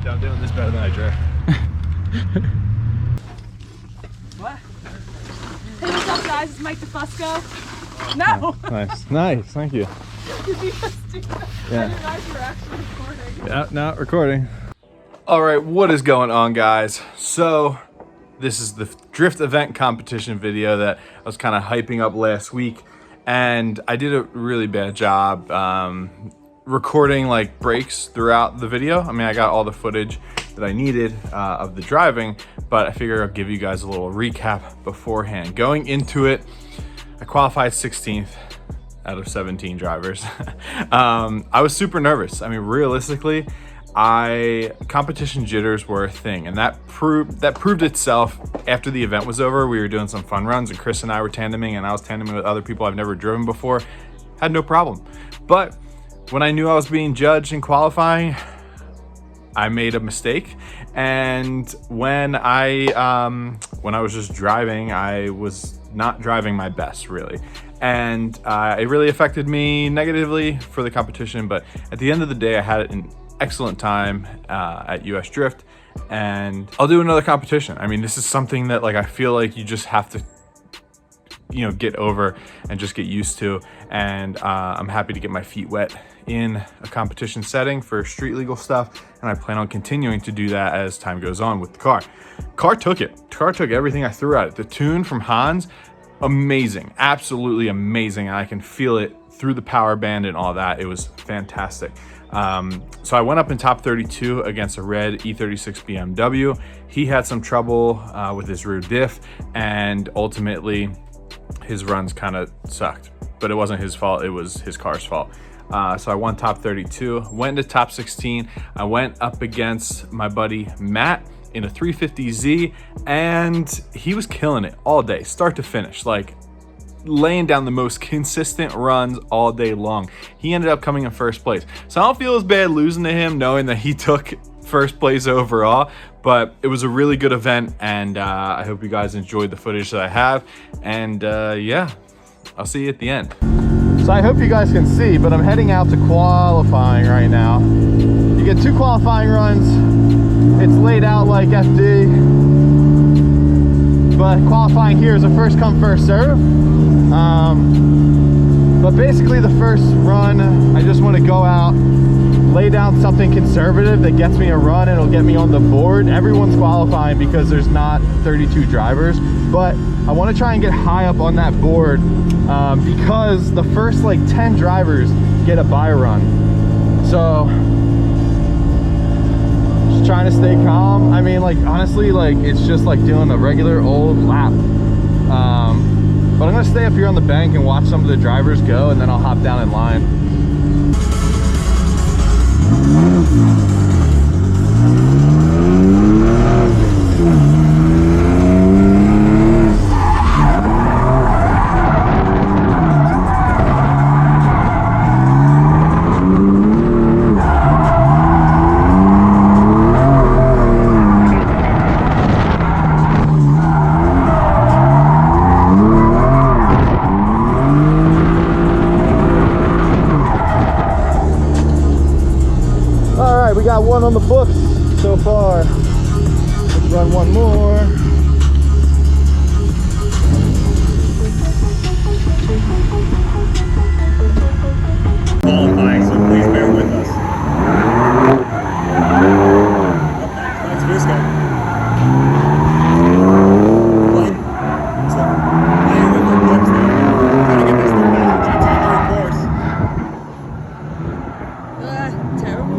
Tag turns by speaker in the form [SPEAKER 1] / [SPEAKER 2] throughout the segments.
[SPEAKER 1] I'm doing this better than I drift.
[SPEAKER 2] What? Hey, what's up, guys? It's Mike DeFusco. No!
[SPEAKER 1] Nice, thank you.
[SPEAKER 2] Did you just do that?
[SPEAKER 1] Yeah.
[SPEAKER 2] I didn't realize you were actually recording.
[SPEAKER 1] Yeah, not recording. All right, what is going on, guys? So, this is the drift event competition video that I was kind of hyping up last week, and I did a really bad job recording like breaks throughout the video. I mean, I got all the footage that I needed of the driving, but I figure I'll give you guys a little recap beforehand. Going into it, I qualified 16th out of 17 drivers. I was super nervous. I mean, realistically, competition jitters were a thing, and that proved itself after the event was over. We were doing some fun runs, and Chris and I were tandeming, and I was tandeming with other people I've never driven before. Had no problem. But when I knew I was being judged in qualifying, I made a mistake. And when I was just driving, I was not driving my best, really. And it really affected me negatively for the competition. But at the end of the day, I had an excellent time at US Drift, and I'll do another competition. I mean, this is something that like I feel like you just have to, you know, get over and just get used to. And I'm happy to get my feet wet in a competition setting for street legal stuff, and I plan on continuing to do that as time goes on with the car. Car took it. Car took everything I threw at it. The tune from Hans, amazing, absolutely amazing. And I can feel it through the power band and all that. It was fantastic. So I went up in top 32 against a red E36 BMW. He had some trouble with his rear diff, and ultimately his runs kind of sucked, but it wasn't his fault. It was his car's fault. So I won top 32, went into top 16. I went up against my buddy Matt in a 350Z, and he was killing it all day, start to finish, like laying down the most consistent runs all day long. He ended up coming in first place. So I don't feel as bad losing to him, knowing that he took first place overall, but it was a really good event, and I hope you guys enjoyed the footage that I have. And yeah, I'll see you at the end. So I hope you guys can see, but I'm heading out to qualifying right now. You get 2 qualifying runs. It's laid out like FD, but qualifying here is a first come, first serve. But basically the first run, I just want to go out, lay down something conservative that gets me a run and it'll get me on the board. Everyone's qualifying because there's not 32 drivers, but I want to try and get high up on that board because the first like 10 drivers get a bye run. So just trying to stay calm. I mean, like honestly, like it's just like doing a regular old lap. But I'm gonna stay up here on the bank and watch some of the drivers go, and then I'll hop down in line. We got one on the books so far. Let's run one more.
[SPEAKER 3] Qualifying, so please bear with us. That's DeFusco. Gotta get this thing down. GT third course.
[SPEAKER 2] Terrible.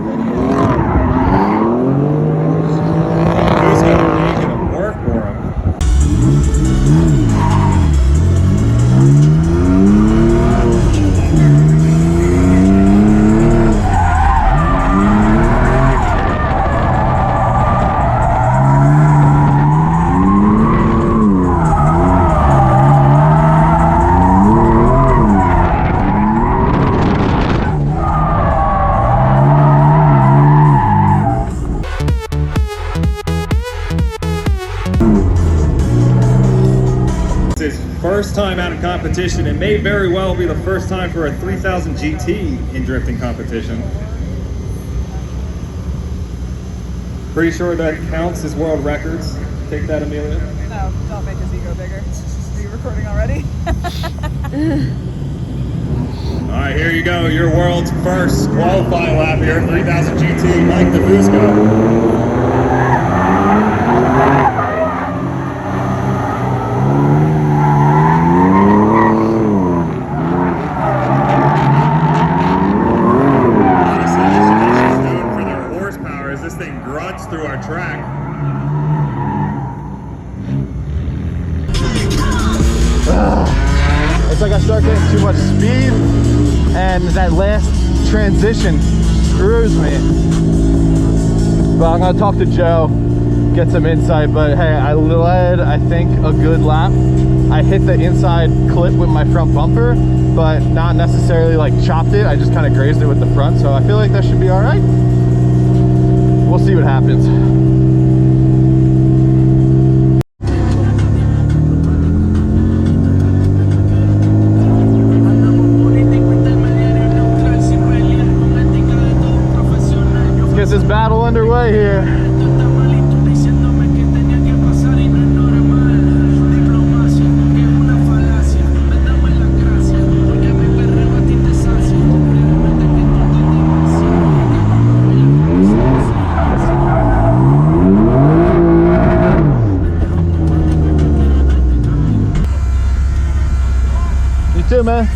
[SPEAKER 3] First time out of competition. It may very well be the first time for a 3000 GT in drifting competition. Pretty sure that counts as world records. Take that, Amelia.
[SPEAKER 2] No, don't make his ego bigger. Are you recording already?
[SPEAKER 3] All right, here you go. Your world's first qualifying lap here, 3000 GT, Mike DeFusco. Through our track.
[SPEAKER 1] It's like I start getting too much speed and that last transition screws me. But I'm gonna talk to Joe, get some insight. But hey, I led, I think, a good lap. I hit the inside clip with my front bumper, but not necessarily like chopped it. I just kind of grazed it with the front, so I feel like that should be all right. We'll see what happens. Let's get this battle underway here. Too, man.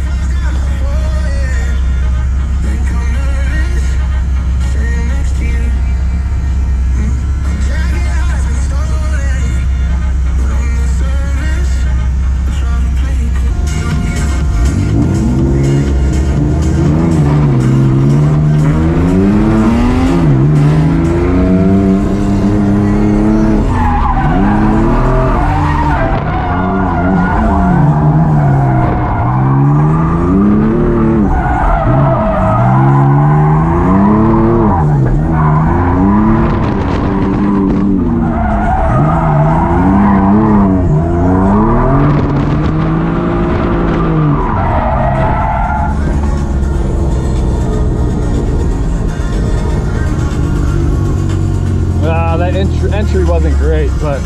[SPEAKER 1] Entry wasn't great, but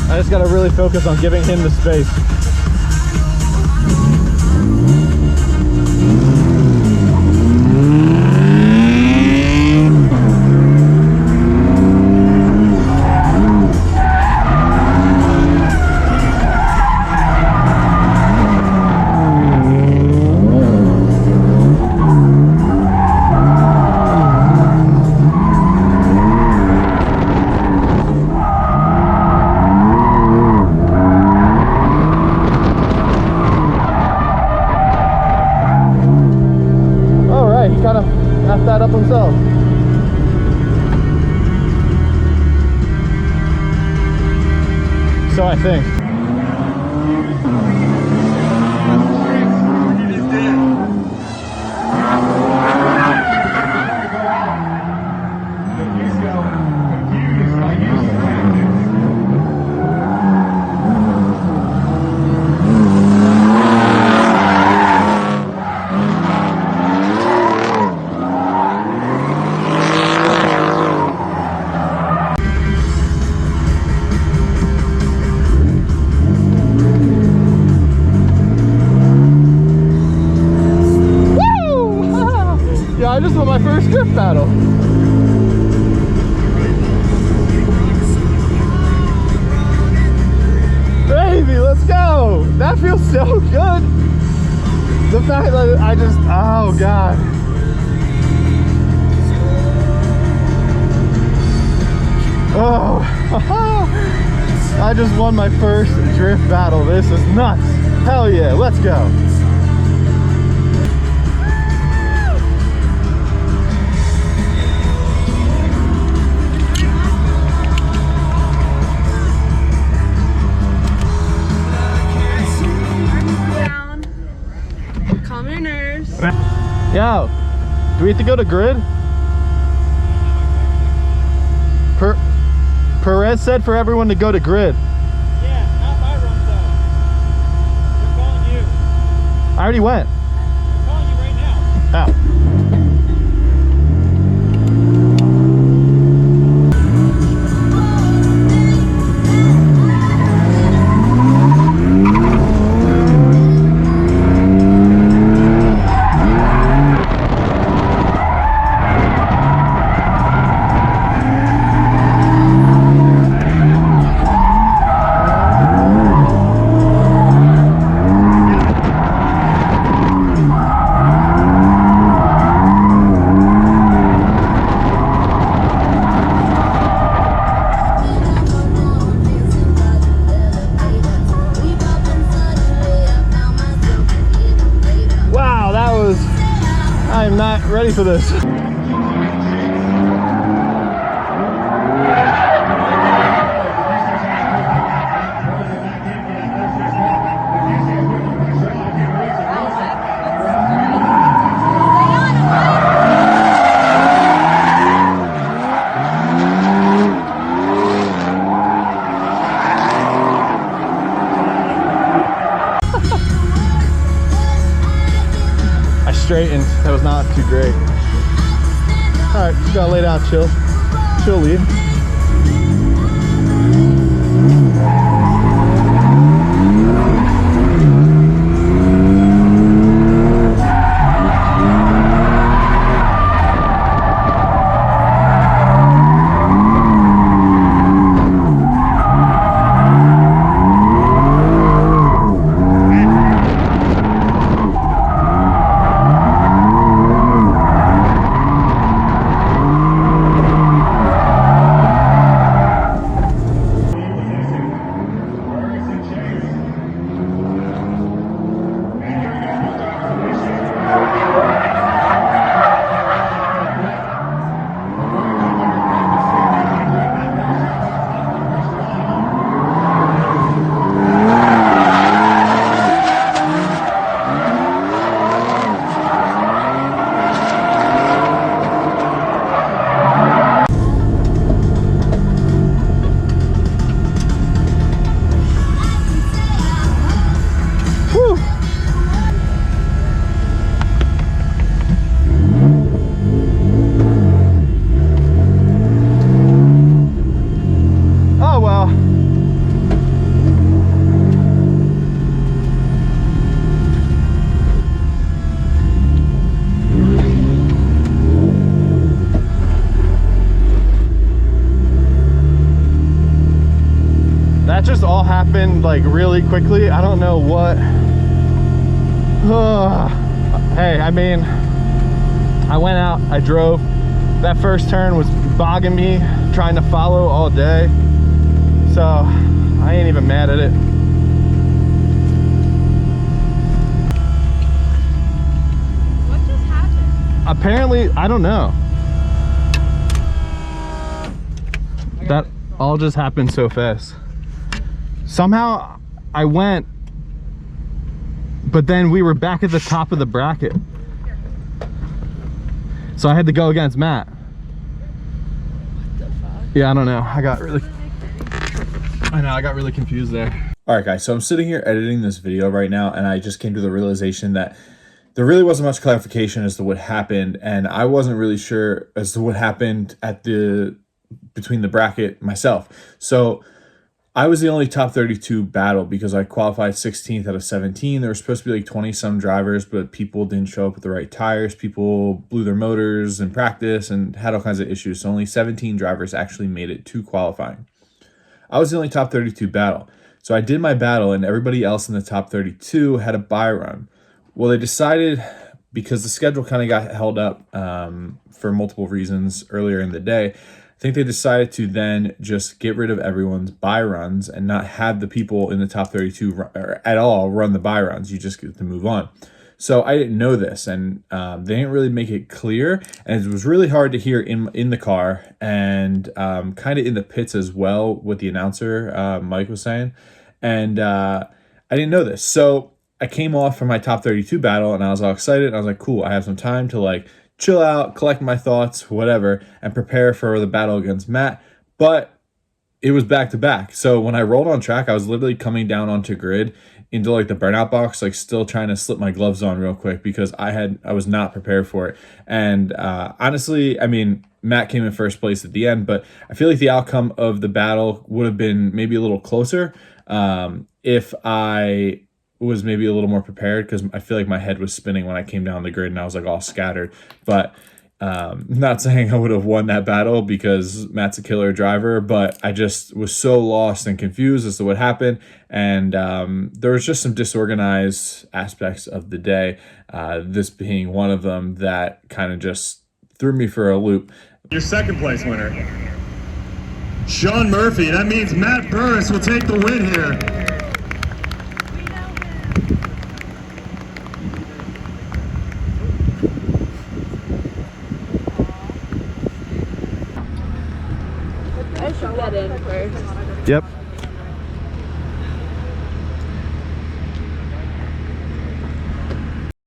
[SPEAKER 1] I just gotta really focus on giving him the space. That up himself. So I think. I just won my first drift battle. Baby, let's go. That feels so good. The fact that I just, oh God. Oh, I just won my first drift battle. This is nuts. Hell yeah, let's go. Yo, do we have to go to grid? Perez said for everyone to go to grid.
[SPEAKER 4] Yeah, not my run though. They're calling you.
[SPEAKER 1] I already went.
[SPEAKER 4] They're calling you right now.
[SPEAKER 1] Oh. I'm not ready for this. Straightened. That was not too great. All right, just gotta lay down, chill lead. That just all happened like really quickly. I don't know what. Hey, I mean, I went out, I drove. That first turn was bogging me, trying to follow all day. So I ain't even mad at it.
[SPEAKER 2] What just happened?
[SPEAKER 1] Apparently, I don't know. That all just happened so fast. Somehow I went, but then we were back at the top of the bracket. So I had to go against Matt.
[SPEAKER 2] What the fuck?
[SPEAKER 1] Yeah, I don't know. I got really confused there. All right, guys, so I'm sitting here editing this video right now, and I just came to the realization that there really wasn't much clarification as to what happened, and I wasn't really sure as to what happened at between the bracket myself. So I was the only top 32 battle because I qualified 16th out of 17. There were supposed to be like 20 some drivers, but people didn't show up with the right tires. People blew their motors in practice and had all kinds of issues. So only 17 drivers actually made it to qualifying. I was the only top 32 battle. So I did my battle and everybody else in the top 32 had a bye run. Well, they decided, because the schedule kind of got held up for multiple reasons earlier in the day, I think they decided to then just get rid of everyone's bye runs and not have the people in the top 32 at all run the bye runs. You just get to move on. So I didn't know this, and they didn't really make it clear, and it was really hard to hear in the car and kind of in the pits as well, what the announcer, Mike, was saying. And I didn't know this. So I came off from my top 32 battle and I was all excited. And I was like, cool, I have some time to like chill out, collect my thoughts, whatever, and prepare for the battle against Matt. But it was back to back. So when I rolled on track, I was literally coming down onto grid into like the burnout box, like still trying to slip my gloves on real quick because I was not prepared for it. And honestly, I mean, Matt came in first place at the end, but I feel like the outcome of the battle would have been maybe a little closer if I was maybe a little more prepared, because I feel like my head was spinning when I came down the grid and I was like all scattered. But not saying I would have won that battle because Matt's a killer driver, but I just was so lost and confused as to what happened. And there was just some disorganized aspects of the day, this being one of them, that kind of just threw me for a loop.
[SPEAKER 3] Your second place winner, Sean Murphy. That means Matt Burris will take the win here.
[SPEAKER 2] I should get in first.
[SPEAKER 1] Yep.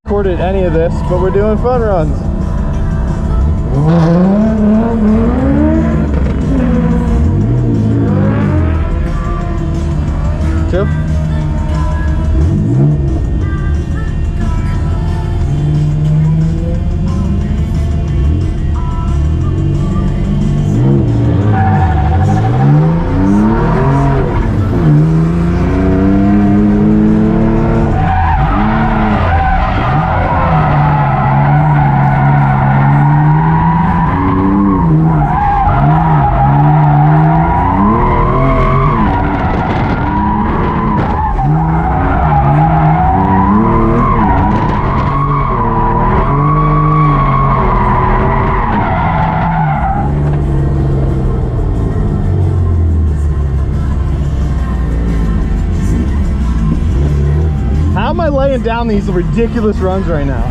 [SPEAKER 1] Recorded any of this, but we're doing fun runs. Two. How am I laying down these ridiculous runs right now?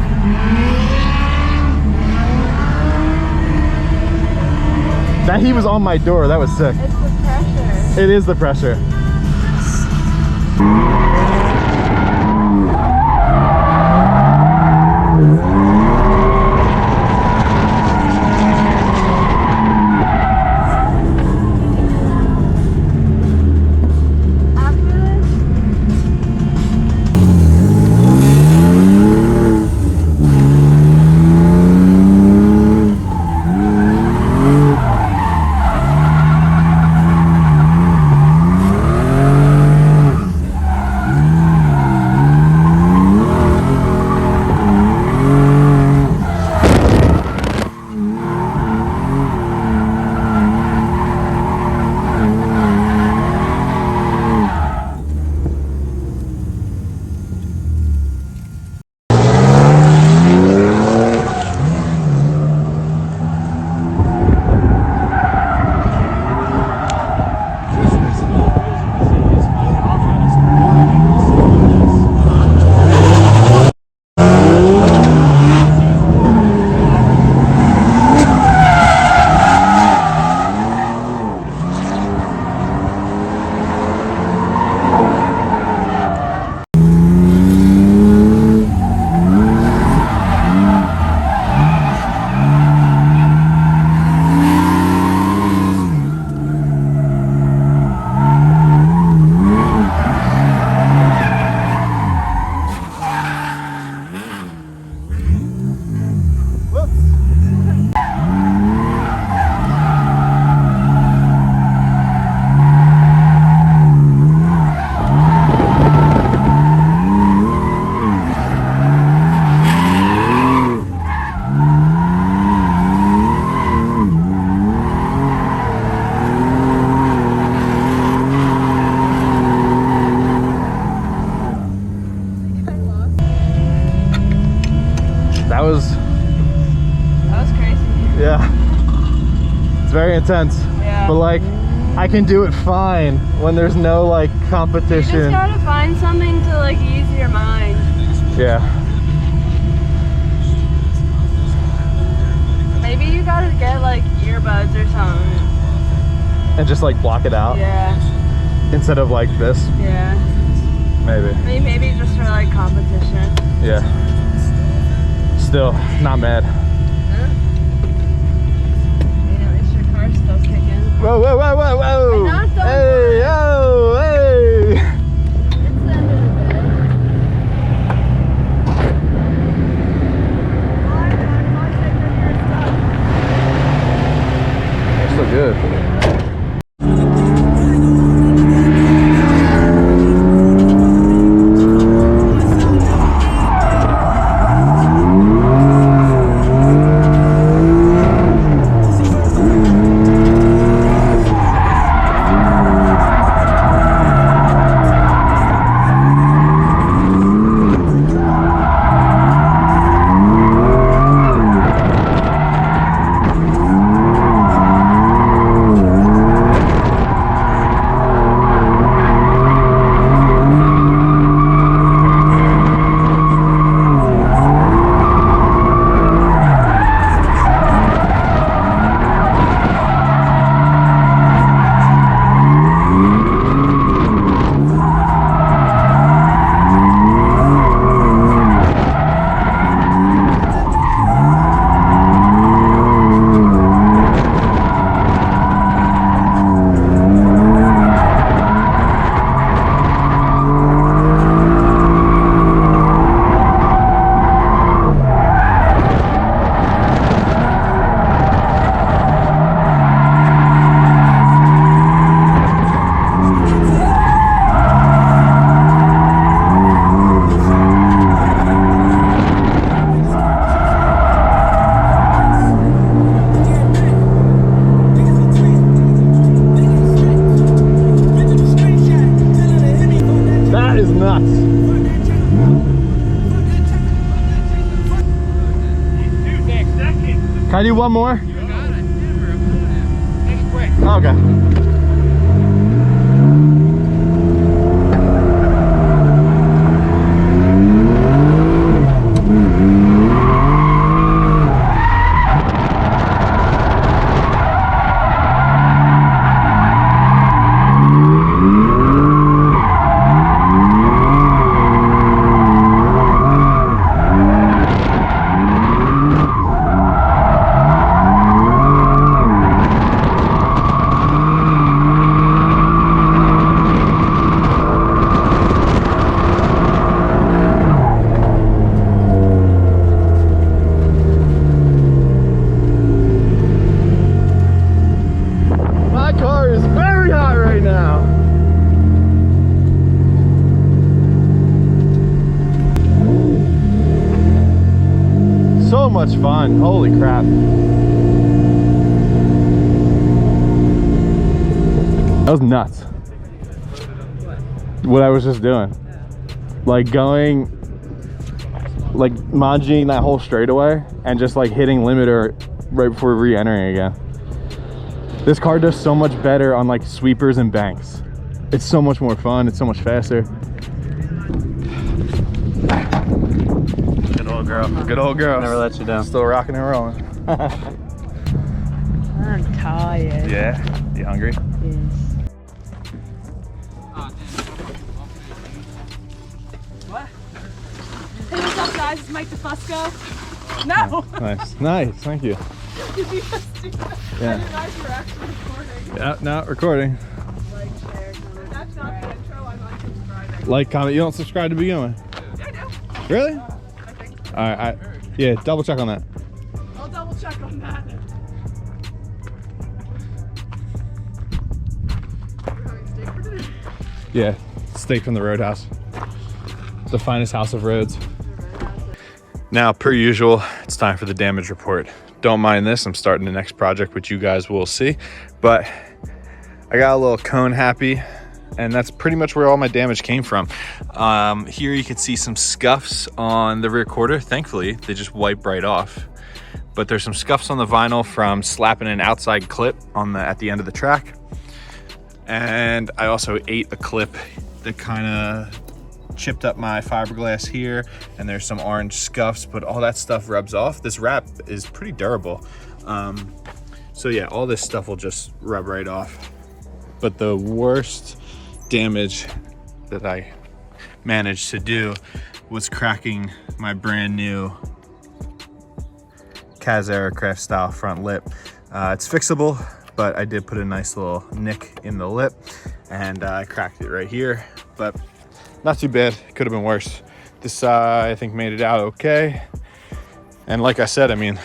[SPEAKER 1] That he was on my door, that was sick.
[SPEAKER 2] It's the pressure.
[SPEAKER 1] It is the pressure. That was crazy.
[SPEAKER 5] Yeah. It's very intense.
[SPEAKER 2] Yeah.
[SPEAKER 5] But like, I can do it fine when there's no like competition.
[SPEAKER 2] You just gotta find something to like ease your mind.
[SPEAKER 5] Yeah.
[SPEAKER 2] Maybe you gotta get like earbuds or something.
[SPEAKER 5] And just like block it out.
[SPEAKER 2] Yeah.
[SPEAKER 5] Instead of like this.
[SPEAKER 2] Yeah.
[SPEAKER 5] Maybe.
[SPEAKER 2] I mean, maybe just for like competition.
[SPEAKER 5] Yeah. Still, not mad.
[SPEAKER 2] You know, it's your car still kicking.
[SPEAKER 5] Whoa, whoa, whoa, whoa, whoa!
[SPEAKER 2] I'm not done.
[SPEAKER 5] Hey, yo, hey!
[SPEAKER 2] It's the end of the day.
[SPEAKER 5] That's so good. Can I do one more?
[SPEAKER 4] You got it. Never. I'm doing it. Make it quick.
[SPEAKER 5] Okay. So much fun. Holy crap. That was nuts. What I was just doing. Like going, like managing that whole straightaway and just like hitting limiter right before re-entering again. This car does so much better on like sweepers and banks. It's so much more fun. It's so much faster. Good old girl. Good old girl.
[SPEAKER 6] Never let you down.
[SPEAKER 5] Still rocking and rolling.
[SPEAKER 2] I'm tired.
[SPEAKER 5] Yeah. You hungry?
[SPEAKER 2] Yes. What? Hey, what's up, guys? It's Mike DeFusco. No!
[SPEAKER 5] Nice. Nice. Thank you.
[SPEAKER 2] Did you just do that?
[SPEAKER 5] Yeah.
[SPEAKER 2] I didn't realize you were actually recording.
[SPEAKER 5] Yeah, no, recording.
[SPEAKER 2] Like, share, comment. That's not the intro. I'm unsubscribing.
[SPEAKER 5] Like, comment. You don't subscribe to begin with.
[SPEAKER 2] Yeah, I do.
[SPEAKER 5] Really?
[SPEAKER 2] I think.
[SPEAKER 5] All right. Yeah, double check on that.
[SPEAKER 2] I'll double check on that. We're having steak for dinner.
[SPEAKER 5] Yeah, steak from the Roadhouse. The finest house of roads. Now, per usual, it's time for the damage report. Don't mind this, I'm starting the next project, which you guys will see. But I got a little cone happy, and that's pretty much where all my damage came from. Here you can see some scuffs on the rear quarter. Thankfully, they just wipe right off. But there's some scuffs on the vinyl from slapping an outside clip on at the end of the track. And I also ate a clip that kind of chipped up my fiberglass here, and there's some orange scuffs, but all that stuff rubs off. This wrap is pretty durable. So yeah, all this stuff will just rub right off. But the worst damage that I
[SPEAKER 1] managed to do was cracking my brand new Kaz Aircraft style front lip. It's fixable, but I did put a nice little nick in the lip, and I cracked it right here, but not too bad. It could have been worse. This side I think made it out okay, and like I said, I mean,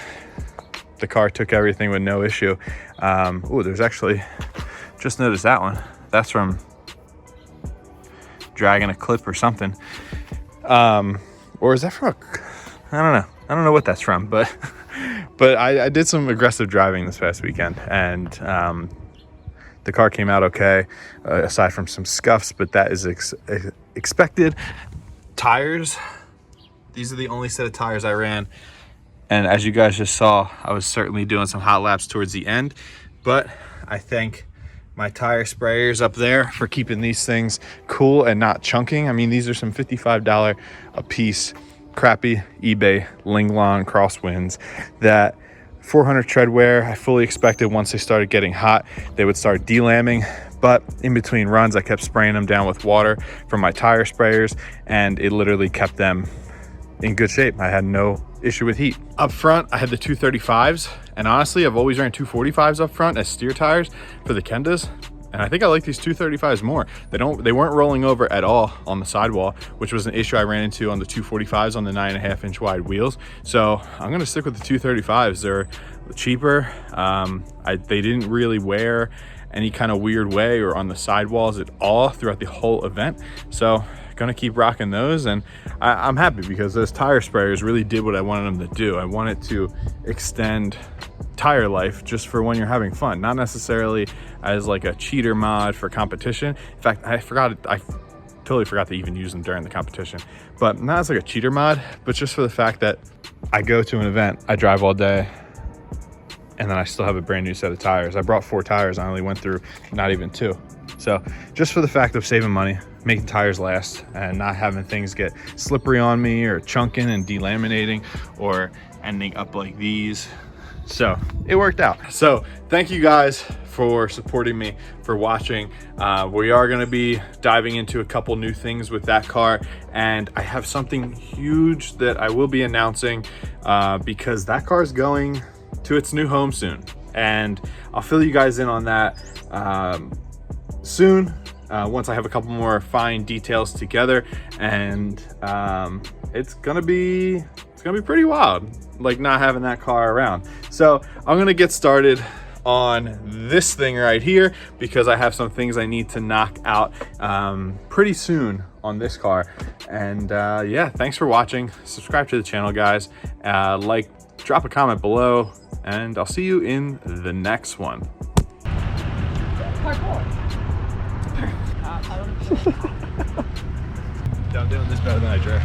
[SPEAKER 1] the car took everything with no issue. Oh, there's actually, just noticed that one. That's from dragging a clip or something. Or is that from I don't know. I don't know what that's from, but I did some aggressive driving this past weekend, and the car came out okay, aside from some scuffs, but that is expected. Tires, these are the only set of tires I ran. And as you guys just saw, I was certainly doing some hot laps towards the end, but I thank my tire sprayers up there for keeping these things cool and not chunking. I mean, these are some $55 a piece crappy eBay Linglong crosswinds that 400 tread wear. I fully expected once they started getting hot, they would start delambing, but in between runs, I kept spraying them down with water from my tire sprayers, and it literally kept them in good shape. I had no issue with heat. Up front, I had the 235s, and honestly, I've always ran 245s up front as steer tires for the Kendas, and I think I like these 235s more. They weren't rolling over at all on the sidewall, which was an issue I ran into on the 245s on the 9.5-inch wide wheels. So I'm gonna stick with the 235s. They're cheaper. They didn't really wear any kind of weird way or on the sidewalls at all throughout the whole event. So gonna keep rocking those, and I'm happy because those tire sprayers really did what I wanted them to do. I wanted to extend tire life just for when you're having fun, not necessarily as like a cheater mod for competition. In fact, I totally forgot to even use them during the competition, but not as like a cheater mod, but just for the fact that I go to an event, I drive all day, and then I still have a brand new set of tires. I brought 4 tires, I only went through not even 2. So just for the fact of saving money, making tires last, and not having things get slippery on me or chunking and delaminating or ending up like these. So it worked out. So thank you guys for supporting me, for watching. We are gonna be diving into a couple new things with that car, and I have something huge that I will be announcing because that car is going to its new home soon, and I'll fill you guys in on that soon, once I have a couple more fine details together, and it's gonna be pretty wild, like not having that car around. So I'm gonna get started on this thing right here because I have some things I need to knock out pretty soon on this car. And yeah, thanks for watching. Subscribe to the channel, guys. Drop a comment below, and I'll see you in the next one. I'm doing this better than I drift.